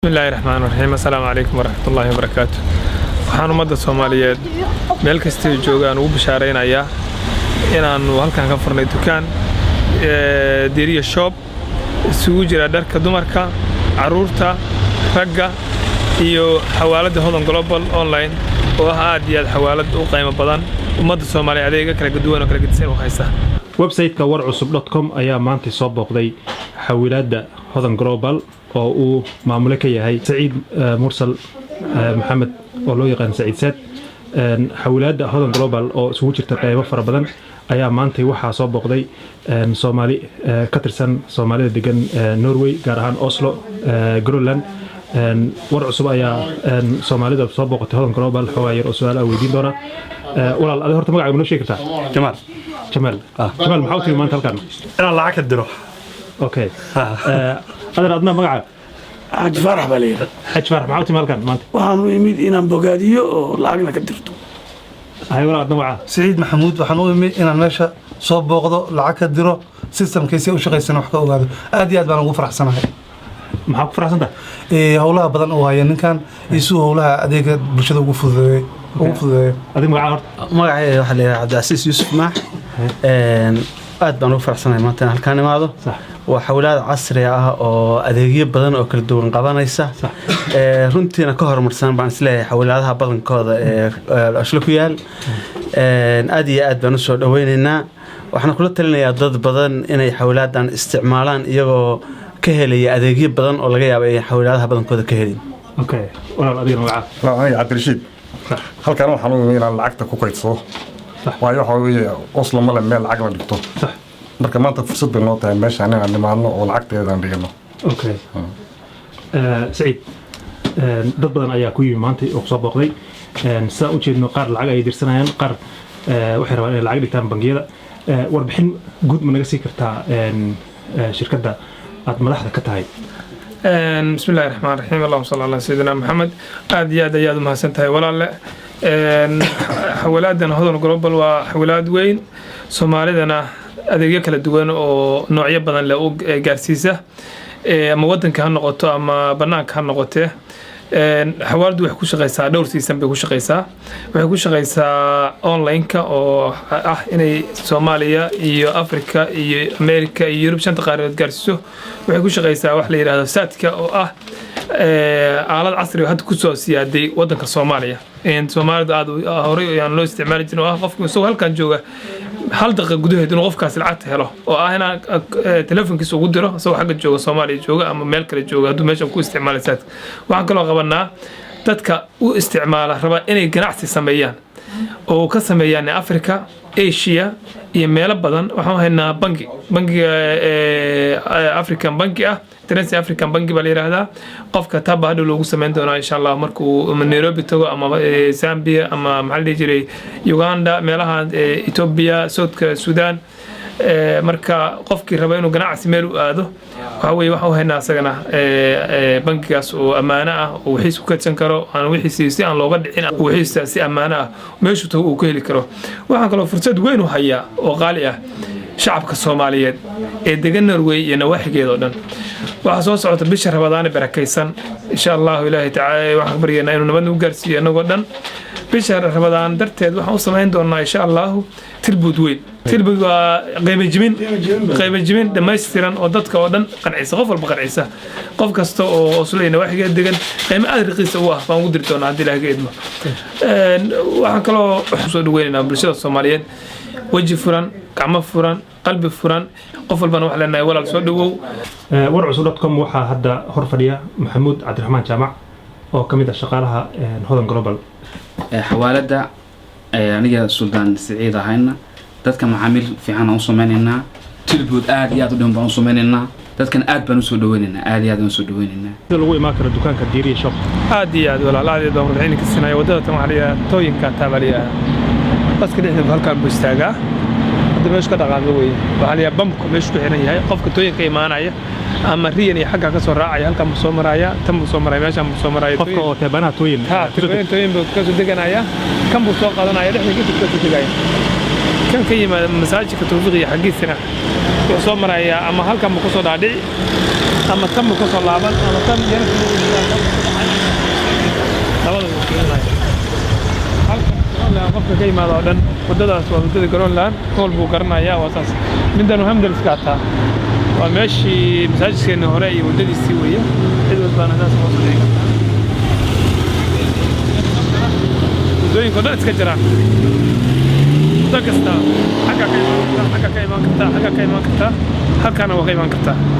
بسم الله الرحمن الرحيم السلام عليكم ورحمة الله وبركاته. waxaan ummadda Soomaaliyeed meel kasta ay joogaan ugu bishaareynaya inaanu halkan ka furnay dukaan Deriya Shop isugu jira dharka dumarka, caruurta, ragga iyo xawaalada Hodan Global Online oo aad iyo aad xawaalad u qiimo badan ummadda Soomaaliyeed adeega kala duwan oo kala gedisan u haysta. website-ka warcusub.com ayaa maanta soo booqday xawaalada Hodan Global oo uu maamule ka yahay Saciid Mursal Maxamed oo loo yaqaan Saciid Saad xawaalada Hodan Global oo isugu jirta qaybo fara badan ayaa maanta waxa soo booqday Soomaali ka tirsan Soomaalida degan Norway gaar ahaan Oslo Greenland war cusub ayaa Soomaalida soo booqatay Hodan Global xoogaa yar oo su'aal ah weydiin doona walaal adiga horta magacaaga ma sheegi kartaa Jamal maxaa u timi maanta halkan inaan lacag ka diro okay adna magaca حاج فرح بالي حاج فرح maxaa u timi halkan maanta waxaan u imid inaan bogaadiyo oo lacagna ka dirto hay walaal adna magaca سعيد محمود waxaan u imid inaan meesha soo booqdo lacag ka diro systemkiisa u shaqeysana wax ka ogaado aad iyo aad baan ugu faraxsanahay maxaa ku faraxsantahay hawlaha badan oo haya ninkan isu hawlaha adeega bulshada ugu fududeeyay adiga magaca horta magacayga waxa la yiraahdaa Cabdicasiis Yuusuf Maax aad baan ugu faraxsanahay maanta halkaan imaado waa xawlaad casri ah oo adeegyo badan oo kala duwan qabanaysa runtiina ka horumarsan baan isleeyahay xawlaadaha badankooda ee ashla ku yaal aad iyo aad baan u soo dhaweynaynaa waxaan kula talinayaa dad badan inay xawlaadan isticmaalaan iyagoo ka helaya adeegyo badan oo laga yaabo in xawlaadaha badankooda ka helin okay walaal adiga magaca aniga Cabdirashiid halkaan waxaan u imid inaan lacagta ku kaydsado waayo waxa weeye Oslo ma leh meel lacag la dhigto marka maanta fursad bay noo tahay meesha inaan nimaadno oo lacagteeda aan dhigano okay Saciid dad badan ayaa ku yimi maanta oo soo booqday sida u jeedno qaar lacag ay dirsanayaan qaar waxay rabaan inay lacag dhigtaan bangiyada warbixin guud ma naga sii kartaa shirkadda aad madaxda ka tahay بسم الله الرحمن الرحيم اللهم صل على سيدنا محمد aad iyo aad u mahadsantahay walaale xawalaadana Hodan Global waa xawlaad weyn Soomaalidana adeegyo kala duwan oo noocyo badan leh oo gaarsiisa ama wadanka ha noqoto ama banaanka ha noqotee xawaaladu waxay ku shaqeysaa dhowr season bay ku shaqeysaa waxay ku shaqeysaa online-ka oo ah inay Soomaaliya iyo Afrika iyo America iyo Europe shanta qaaradood gaarsiiso waxay ku shaqeysaa wax la yiraahdo saadka oo ah aalad casri ah hadda ku soo siyaaday wadanka Soomaaliya Soomaalida aad hore ayaan loo isticmaali jiray oo ah qofku soo halkan jooga hal daqiiqo gudaheed inuu qofkaas lacag helo oo ah inaan telefoonkiisa ugu diro soo xagga jooga Soomaaliya jooga ama meel kale jooga haduu meeshan ku isticmaalay saad waxaan kaloo qabanaa dadka u isticmaala raba inay ganacsi sameeyaan oo ka sameeyaan Afrika Asia iyo meelo badan waxaan haynaa bangiga African banki ah Trans African banki baa la yiraahdaa qofka tab hadhow loogu sameyn doonaa insha Allah markuu Nairobi tago ama Zambia ama maxaa la jiray Uganda meelaha Ethiopia South Sudan marka qofkii raba inuu ganacsi meel u aado waxa weeye waxa uu haynaa asagana bankigaas oo amaana ah oo wixii ku kadsan karo aan wixii si aan looga dhicin wixii si amaana ah meeshu tago uu ku heli karo waxaan kaloo fursad weyn u hayaa oo qaali ah shacabka Soomaaliyeed ee degan Norway iyo nawaaxigeeda oo dhan waxa soo socota bisha Ramadaan barakaysan insha Allah Ilaahay Taala waxaan baryaynaa inuu nabad u gaarsiiyo anagoo dhan bisha Ramadaan darteed waxaan u sameyn doonaa insha Allah tilbud weyn tilbud waa qiimo jimin dhameystiran oo dadka oo dhan qancisa qof walba qancisa qof kasta oo Oslo waaxigeeda degan qiimo aad raqiis u ah baan ugu diri doonaa hadii Ilaahay idmo waxaan kaloo soo dhaweynaynaa bulshada Soomaaliyeed waji furan gacmo furan qalbi furan qof walbana wax leenahay walaal soo dhawow warcusub.com waxa hadda hor fadhiya Maxamuud Cabdiraxmaan Jaamac oo kamid ah shaqaalaha Hodan Global xawaalada aniga Suldaan Saciid ahayna dadka macaamiil fiican aan u sameeynaa tilbood aad iyo aad u dhan baan u sameeynaa dadkan aad baan u soo dhaweynaynaa aad iyo aad u soo dhaweynaynaa sida lagu imaan karo dukaanka Deriya Shop aad iyo aad walaal aad iyo aad waxaan ka sinay wadada Soomaaliya tooyinka taabaliya baska dhexda halkaan buu istaagaa hadda meesha ka dhaqaaqo weeye waxa la bamku meesha ku xiran yahay qofka tooyinka imaanaya ama riyan iyo xagga ka soo raacaya halkaan buu soo maraya tan buu soo maraya meeshaan buu soo maraya qofka oo teebanaha tooyin tooyin buu ka soo deganaya kan buu soo qaadanaya dhexda ka soo degaya kan ka yimaada masaajidka tawfiiqiya xaggiisana wuxuu soo marayaa ama halkan ma ku soo dhaadhici ama tan ma ku soo laaban ama tan labada wuu keenaya halkan Groenland qofka ka yimaada oo dhan waddadaas waa waddada Groenland kool buu garanayaa waa saas middan hamdal iska taa waa meeshii masaajidkeena hore iyo waddadiisii weeye cid walbaana saas oo soo dhigay waddooyinka dhan iska jiraan waddo kasta xagga ka imaan kartaa halkaana waa ka imaan kartaa